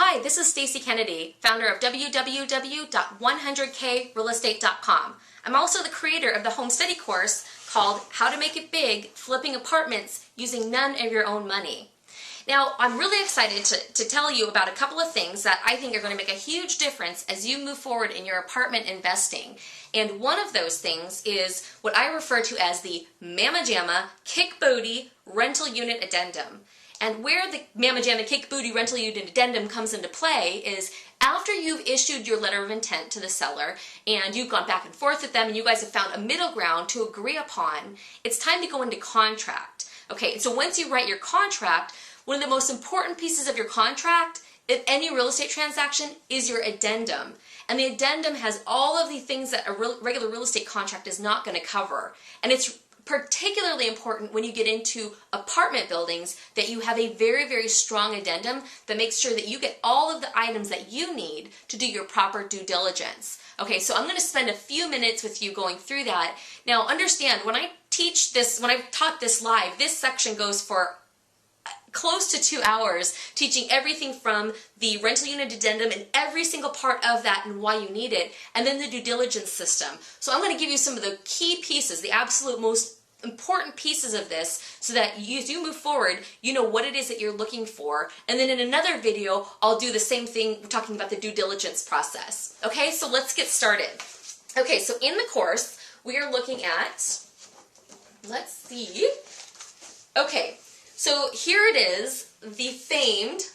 Hi, this is Stacy Kennedy, founder of www.100krealestate.com. I'm also the creator of the home study course called How to Make It Big, Flipping Apartments Using None of Your Own Money. Now, I'm really excited to tell you about a couple of things that I think are going to make a huge difference as you move forward in your apartment investing. And one of those things is what I refer to as the Mama Jamma Kick Booty Rental Unit Addendum. And where the Mama Jamma Kick Booty Rental Unit Addendum comes into play is after you've issued your letter of intent to the seller and you've gone back and forth with them and you guys have found a middle ground to agree upon, it's time to go into contract. Okay, so once you write your contract, one of the most important pieces of your contract in any real estate transaction is your addendum. And the addendum has all of the things that a regular real estate contract is not going to cover. And it's particularly important when you get into apartment buildings that you have a very, very strong addendum that makes sure that you get all of the items that you need to do your proper due diligence. Okay, so I'm going to spend a few minutes with you going through that. Now understand, when I teach this, when I've taught this live, this section goes for close to 2 hours, teaching everything from the rental unit addendum and every single part of that and why you need it, and then the due diligence system. So I'm going to give you some of the key pieces, the absolute most important pieces of this, so that as you move forward, you know what it is that you're looking for. And then in another video, I'll do the same thing, talking about the due diligence process. Okay, so let's get started. Okay, so in the course, we are looking at, let's see, okay, so here it is, the famed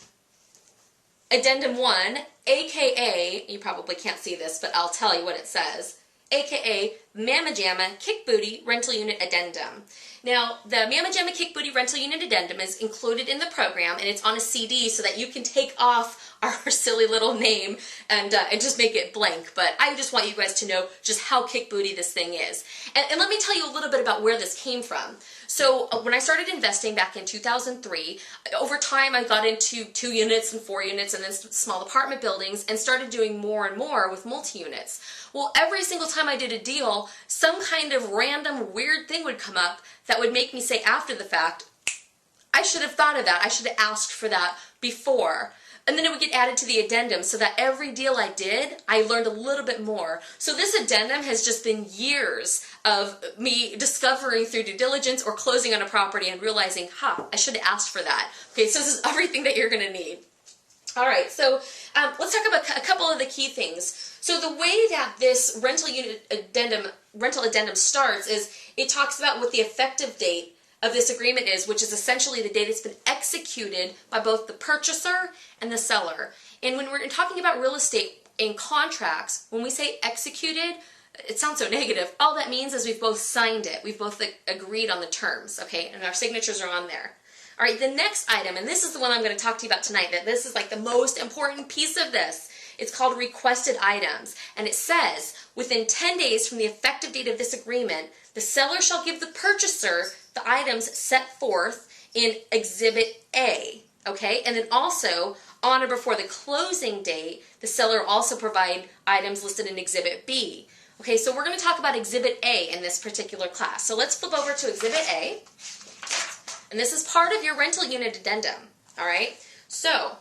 Addendum 1, aka, you probably can't see this, but I'll tell you what it says, aka Mama Jamma Kick Booty Rental Unit Addendum. Now, the Mama Jamma Kick Booty Rental Unit Addendum is included in the program, and it's on a CD so that you can take off our silly little name and just make it blank. But I just want you guys to know just how kick booty this thing is. And let me tell you a little bit about where this came from. So when I started investing back in 2003, over time I got into 2 units and 4 units and then small apartment buildings and started doing more and more with multi-units. Well, every single time I did a deal, some kind of random weird thing would come up that would make me say after the fact, I should have thought of that. I should have asked for that before. And then it would get added to the addendum so that every deal I did, I learned a little bit more. So this addendum has just been years of me discovering through due diligence or closing on a property and realizing, I should have asked for that. Okay, so this is everything that you're going to need. All right, so let's talk about a couple of the key things. So the way that this rental addendum starts is it talks about what the effective date of this agreement is, which is essentially the date it's been executed by both the purchaser and the seller. And when we're talking about real estate in contracts, when we say executed, it sounds so negative. All that means is we've both signed it. We've both agreed on the terms, okay? And our signatures are on there. All right, the next item, and this is the one I'm going to talk to you about tonight, that this is like the most important piece of this. It's called requested items, and it says, within 10 days from the effective date of this agreement, the seller shall give the purchaser the items set forth in Exhibit A, okay? And then also, on or before the closing date, the seller will also provide items listed in Exhibit B. Okay, so we're going to talk about Exhibit A in this particular class. So let's flip over to Exhibit A, and this is part of your rental unit addendum, all right? So,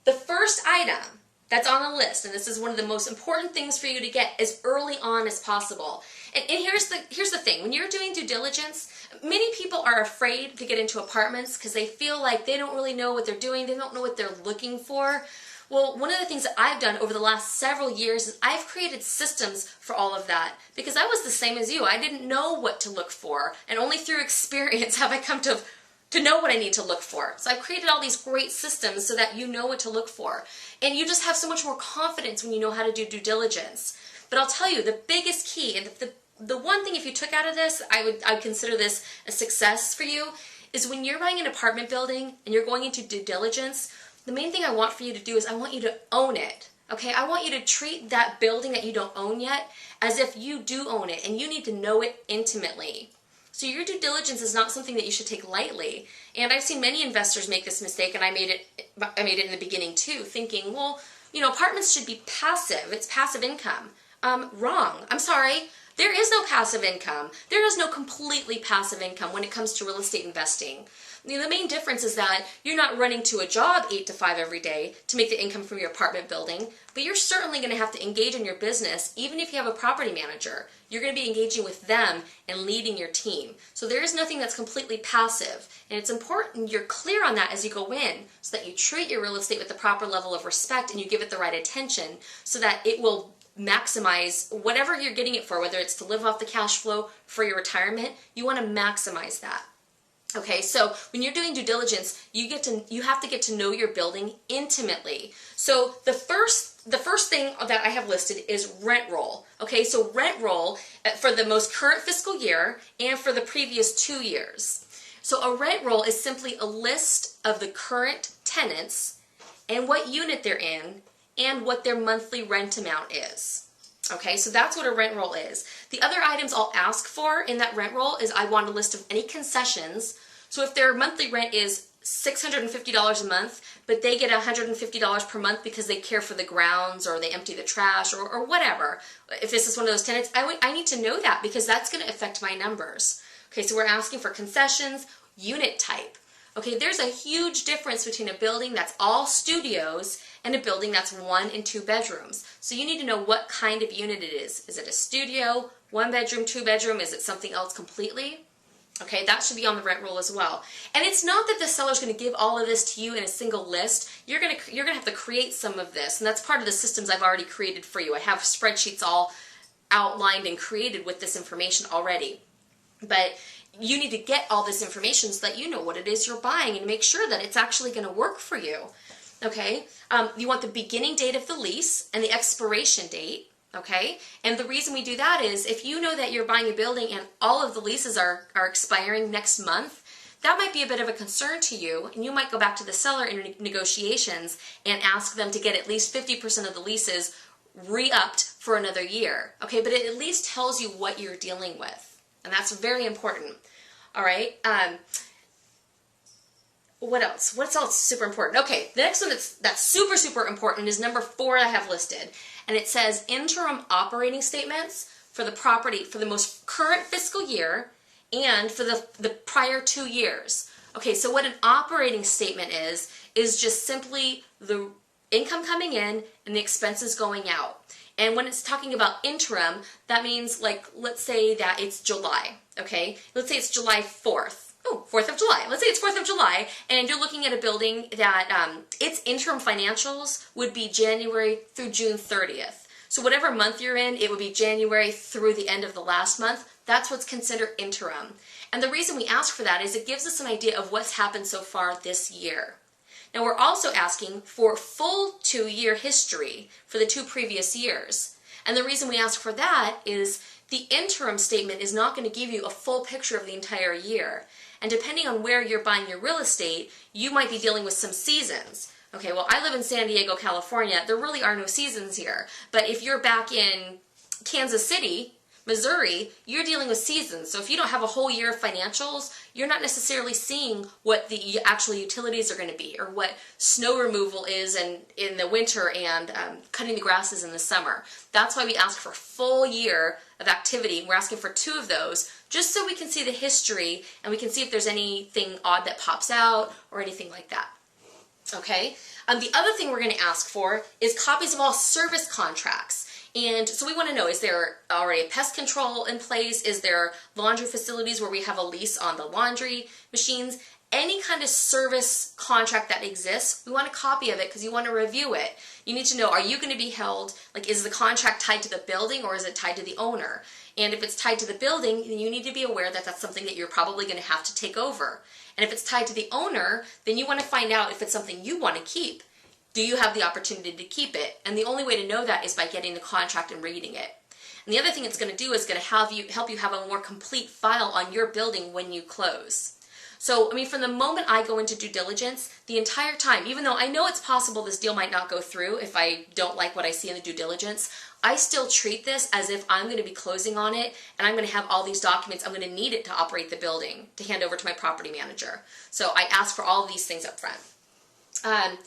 the first item that's on the list, and this is one of the most important things for you to get as early on as possible. And here's the thing, when you're doing due diligence, many people are afraid to get into apartments because they feel like they don't really know what they're doing, they don't know what they're looking for. Well, one of the things that I've done over the last several years is I've created systems for all of that, because I was the same as you. I didn't know what to look for, and only through experience have I come to know what I need to look for. So I've created all these great systems so that you know what to look for. And you just have so much more confidence when you know how to do due diligence. But I'll tell you, the biggest key, and the one thing if you took out of this, I'd consider this a success for you, is when you're buying an apartment building and you're going into due diligence, the main thing I want for you to do is I want you to own it. Okay, I want you to treat that building that you don't own yet as if you do own it, and you need to know it intimately. So your due diligence is not something that you should take lightly. And I've seen many investors make this mistake, and I made it in the beginning too, thinking, well, you know, apartments should be passive. It's passive income. Wrong. I'm sorry. There is no passive income. There is no completely passive income when it comes to real estate investing. The main difference is that you're not running to a job 8 to 5 every day to make the income from your apartment building, but you're certainly going to have to engage in your business. Even if you have a property manager, you're going to be engaging with them and leading your team. So there is nothing that's completely passive, and it's important you're clear on that as you go in, so that you treat your real estate with the proper level of respect and you give it the right attention so that it will maximize whatever you're getting it for, whether it's to live off the cash flow for your retirement. You want to maximize that. Okay, so when you're doing due diligence, you have to get to know your building intimately. So the first thing that I have listed is rent roll. Okay, so rent roll for the most current fiscal year and for the previous 2 years. So a rent roll is simply a list of the current tenants and what unit they're in and what their monthly rent amount is. Okay, so that's what a rent roll is. The other items I'll ask for in that rent roll is I want a list of any concessions. So if their monthly rent is $650 a month, but they get $150 per month because they care for the grounds or they empty the trash or whatever. If this is one of those tenants, I need to know that because that's going to affect my numbers. Okay, so we're asking for concessions, unit type. Okay, there's a huge difference between a building that's all studios and a building that's 1 and 2 bedrooms. So you need to know what kind of unit it is. Is it a studio, 1 bedroom, 2 bedroom? Is it something else completely? Okay, that should be on the rent roll as well. And it's not that the seller's going to give all of this to you in a single list. You're going to have to create some of this, and that's part of the systems I've already created for you. I have spreadsheets all outlined and created with this information already. But you need to get all this information so that you know what it is you're buying and make sure that it's actually going to work for you. Okay, you want the beginning date of the lease and the expiration date. Okay, and the reason we do that is if you know that you're buying a building and all of the leases are expiring next month, that might be a bit of a concern to you, and you might go back to the seller in negotiations and ask them to get at least 50% of the leases re-upped for another year. Okay, but it at least tells you what you're dealing with, and that's very important. All right. What else? What's else super important? Okay, the next one that's super important is number 4 I have listed. And it says interim operating statements for the property for the most current fiscal year and for the prior 2 years. Okay, so what an operating statement is just simply the income coming in and the expenses going out. And when it's talking about interim, that means, like, let's say that it's July, okay? Let's say it's July 4th. Oh, 4th of July. Let's say it's 4th of July, and you're looking at a building that its interim financials would be January through June 30th. So whatever month you're in, it would be January through the end of the last month. That's what's considered interim. And the reason we ask for that is it gives us an idea of what's happened so far this year. Now we're also asking for full 2-year history for the 2 previous years. And the reason we ask for that is the interim statement is not going to give you a full picture of the entire year. And depending on where you're buying your real estate, you might be dealing with some seasons. Okay, well, I live in San Diego, California. There really are no seasons here. But if you're back in Kansas City, Missouri, you're dealing with seasons. So if you don't have a whole year of financials, you're not necessarily seeing what the actual utilities are going to be or what snow removal is in the winter and cutting the grasses in the summer. That's why we ask for a full year of activity. We're asking for 2 of those just so we can see the history and we can see if there's anything odd that pops out or anything like that. Okay? The other thing we're going to ask for is copies of all service contracts. And so we want to know, is there already a pest control in place? Is there laundry facilities where we have a lease on the laundry machines? Any kind of service contract that exists, we want a copy of it because you want to review it. You need to know, are you going to be held, like, is the contract tied to the building or is it tied to the owner? And if it's tied to the building, then you need to be aware that that's something that you're probably going to have to take over. And if it's tied to the owner, then you want to find out if it's something you want to keep. Do you have the opportunity to keep it? And the only way to know that is by getting the contract and reading it. And the other thing it's going to do is going to help you have a more complete file on your building when you close. So, I mean, from the moment I go into due diligence, the entire time, even though I know it's possible this deal might not go through if I don't like what I see in the due diligence, I still treat this as if I'm going to be closing on it and I'm going to have all these documents. I'm going to need it to operate the building to hand over to my property manager. So I ask for all of these things up front.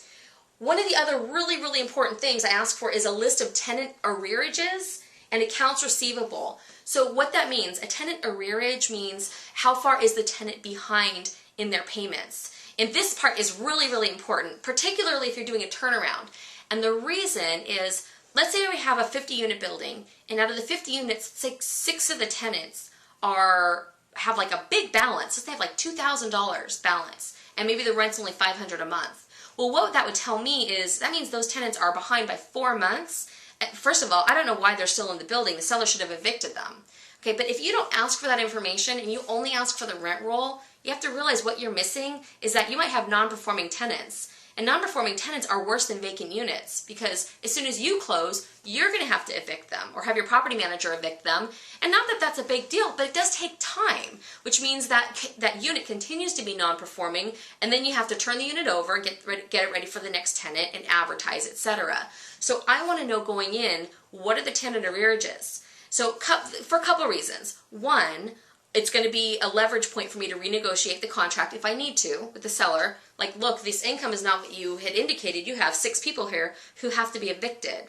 One of the other really important things I ask for is a list of tenant arrearages and accounts receivable. So what that means, a tenant arrearage means how far is the tenant behind in their payments. And this part is really, really important, particularly if you're doing a turnaround. And the reason is, let's say we have a 50-unit building, and out of the 50 units, six of the tenants have like a big balance. So they have like $2,000 balance, and maybe the rent's only $500 a month. Well, what that would tell me is that means those tenants are behind by 4 months. First of all, I don't know why they're still in the building. The seller should have evicted them. Okay, but if you don't ask for that information and you only ask for the rent roll, you have to realize what you're missing is that you might have non-performing tenants. And non-performing tenants are worse than vacant units, because as soon as you close, you're going to have to evict them or have your property manager evict them. And not that that's a big deal, but it does take time, which means that that unit continues to be non-performing, and then you have to turn the unit over and get it ready for the next tenant and advertise, etc. So I want to know going in, what are the tenant arrearages? So for a couple of reasons. One, it's going to be a leverage point for me to renegotiate the contract if I need to with the seller. Like, look, this income is not what you had indicated. You have 6 people here who have to be evicted.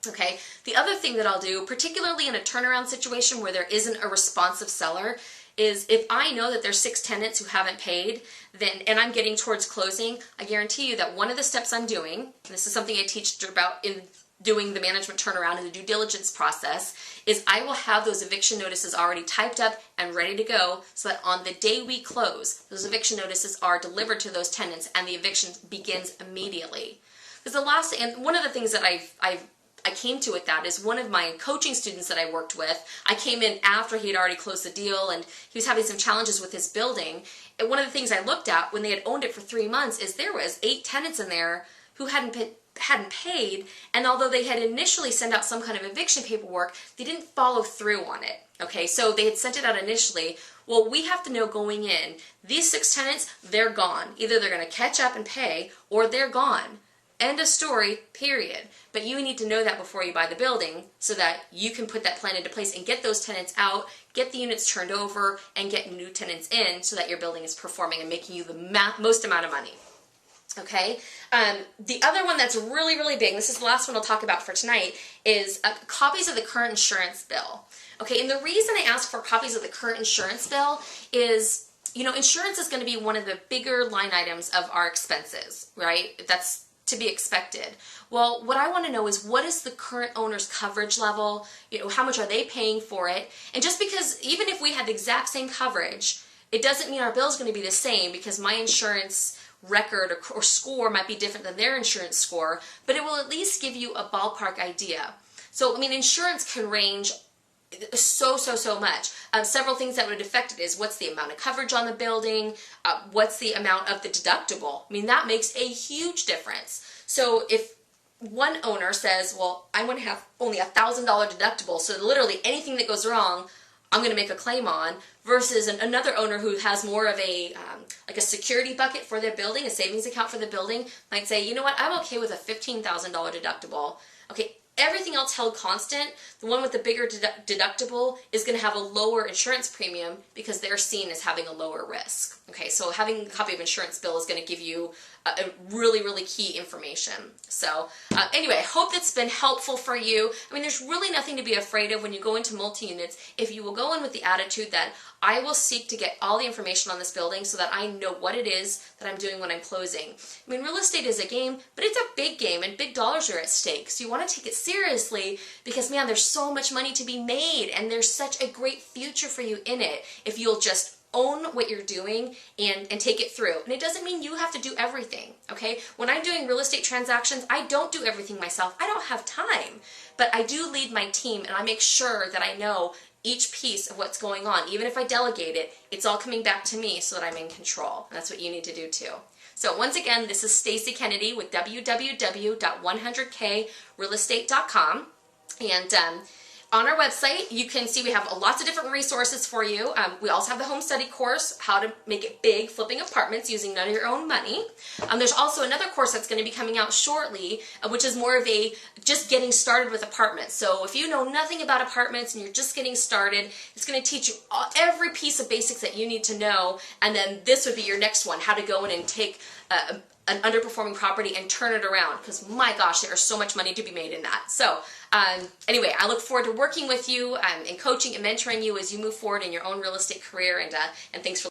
Okay. The other thing that I'll do, particularly in a turnaround situation where there isn't a responsive seller, is if I know that there's 6 tenants who haven't paid, and I'm getting towards closing, I guarantee you that one of the steps I'm doing, and this is something I teach about in doing the management turnaround and the due diligence process, is I will have those eviction notices already typed up and ready to go, so that on the day we close, those eviction notices are delivered to those tenants and the eviction begins immediately. Because one of the things that I came to with that is, one of my coaching students that I worked with, I came in after he had already closed the deal and he was having some challenges with his building. And one of the things I looked at when they had owned it for 3 months is there was 8 tenants in there who hadn't paid, and although they had initially sent out some kind of eviction paperwork, they didn't follow through on it. Okay, so they had sent it out initially. Well, we have to know going in, these 6 tenants, they're gone. Either they're going to catch up and pay, or they're gone. End of story, period. But you need to know that before you buy the building, so that you can put that plan into place and get those tenants out, get the units turned over, and get new tenants in, so that your building is performing and making you the most amount of money. Okay, the other one that's really, really big, this is the last one I'll talk about for tonight, is copies of the current insurance bill. Okay, and the reason I ask for copies of the current insurance bill is, you know, insurance is going to be one of the bigger line items of our expenses, right? That's to be expected. Well, what I want to know is, what is the current owner's coverage level? You know, how much are they paying for it? And just because, even if we had the exact same coverage, it doesn't mean our bill is going to be the same, because my insurance record or score might be different than their insurance score, but it will at least give you a ballpark idea. So, I mean, insurance can range so much. Several things that would affect it is, what's the amount of coverage on the building, what's the amount of the deductible. I mean, that makes a huge difference. So if one owner says, well, I want to have only $1,000 deductible, so literally anything that goes wrong, I'm going to make a claim on, versus another owner who has more of a like a security bucket for their building, a savings account for the building, might say, you know what, I'm okay with a $15,000 deductible. Okay, everything else held constant, the one with the bigger deductible is going to have a lower insurance premium because they're seen as having a lower risk. Okay, so having a copy of insurance bill is going to give you a really, really key information. So anyway, I hope that's been helpful for you. I mean, there's really nothing to be afraid of when you go into multi-units if you will go in with the attitude that I will seek to get all the information on this building so that I know what it is that I'm doing when I'm closing. I mean, real estate is a game, but it's a big game and big dollars are at stake. So you want to take it seriously because, man, there's so much money to be made and there's such a great future for you in it if you'll just own what you're doing and take it through. And it doesn't mean you have to do everything, okay? When I'm doing real estate transactions, I don't do everything myself. I don't have time, but I do lead my team and I make sure that I know each piece of what's going on. Even if I delegate it, it's all coming back to me so that I'm in control. And that's what you need to do too. So once again, this is Stacy Kennedy with www.100krealestate.com. And on our website, you can see we have lots of different resources for you. We also have the home study course, how to make it big, flipping apartments using none of your own money. There's also another course that's going to be coming out shortly, which is more of a just getting started with apartments. So if you know nothing about apartments and you're just getting started, it's going to teach you every piece of basics that you need to know. And then this would be your next one, how to go in and take an underperforming property and turn it around, because my gosh, there is so much money to be made in that. So anyway, I look forward to working with you and coaching and mentoring you as you move forward in your own real estate career, and thanks for